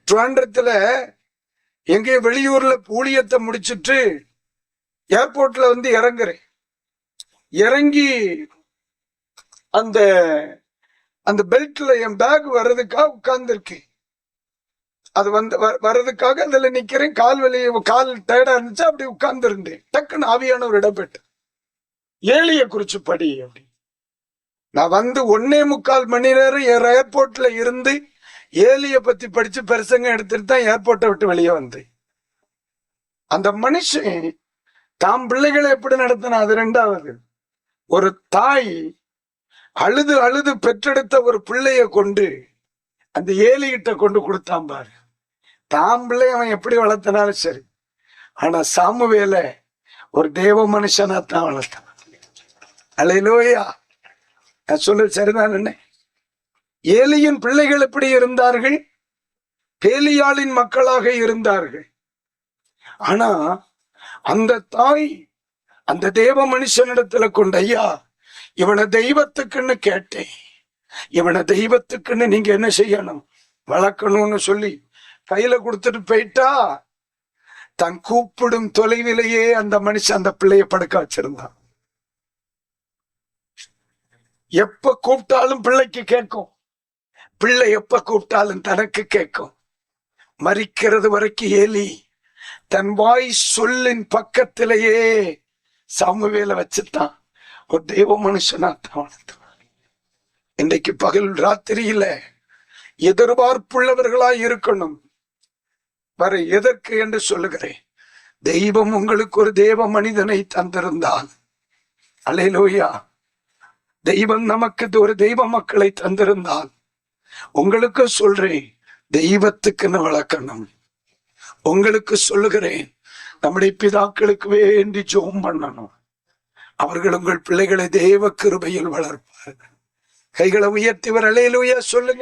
ட்ரிவாண்ட்ரத்துல எங்கேயோ வெளியூர்ல ஊழியத்தை முடிச்சுட்டு ஏர்போர்ட்ல வந்து இறங்குறேன். இறங்கி அந்த அந்த பெல்ட்ல என் பேக் வர்றதுக்காக உட்கார்ந்து இருக்கேன். அது வந்து வர்றதுக்காக அதுல நிக்கிறேன். கால் டயர்டா இருந்துச்சு, அப்படி உட்கார்ந்து இருந்தேன். டக்குன்னு ஆவியான ஒரு இடப்பட்டு ஏலிய குறிச்சு படி அப்படி. நான் வந்து 1.25 மணி நேரம் ஏர்போர்ட்ல இருந்து ஏலிய பத்தி படிச்சு பெருசங்க எடுத்துட்டு தான் ஏர்போர்ட்டை விட்டு வெளியே வந்தேன். அந்த மனுஷன் தாம் பிள்ளைகளை எப்படி நடத்தினா அது ரெண்டாவது. ஒரு தாய் அழுது அழுது பெற்றெடுத்த ஒரு பிள்ளைய கொண்டு அந்த ஏலிகிட்ட கொண்டு கொடுத்தான் பாரு. தாம் பிள்ளை அவன் எப்படி வளர்த்தனாலும் சரி, ஆனா சாமுவேல ஒரு தேவ மனுஷனா தான் வளர்த்தான். அல்லேலூயா. நான் சொல்றது சரிதான். என்ன ஏலியின் பிள்ளைகள் எப்படி இருந்தார்கள்? பேலியாளின் மக்களாக இருந்தார்கள். ஆனா அந்த தாய் அந்த தேவ மனுஷனிடத்துல கொண்டு, ஐயா இவனை தெய்வத்துக்குன்னு கேட்டேன், இவனை தெய்வத்துக்குன்னு நீங்க என்ன செய்யணும், வளர்க்கணும்னு சொல்லி கையில கொடுத்துட்டு போயிட்டா, தன் கூப்பிடும் தொலைவிலேயே அந்த மனுஷன் அந்த பிள்ளைய படுக்க வச்சிருந்தான். எப்ப கூப்பிட்டாலும் பிள்ளைக்கு கேட்கும், பிள்ளை எப்ப கூப்பிட்டாலும் தனக்கு கேட்கும். மரிக்கிறது வரைக்கும் ஏலி தன் வாய் சொல்லின் பக்கத்திலேயே சாமுவேல வச்சுட்டான். ஒரு தெய்வ மனுஷனா தான். இன்றைக்கு பகல் ராத்திரியில எதிர்பார்ப்புள்ளவர்களாய் இருக்கணும். வர எதற்கு என்று சொல்லுகிறேன். தெய்வம் உங்களுக்கு ஒரு தேவ மனிதனை தந்திருந்தால், அல்லேலூயா, தெய்வம் நமக்கு ஒரு தெய்வ மக்களை தந்திருந்தால், உங்களுக்கு சொல்றேன், தெய்வத்துக்குன்னு வளர்க்கணும். உங்களுக்கு சொல்லுகிறேன், நம்முடைய பிதாக்களுக்கு வேண்டி ஜெபம் பண்ணணும். அவர்கள் உங்கள் பிள்ளைகளை தேவ கிருபையில் வளர்ப்பார்கள். கைகளை உயர்த்தி அல்லேலூயா சொல்லுங்க.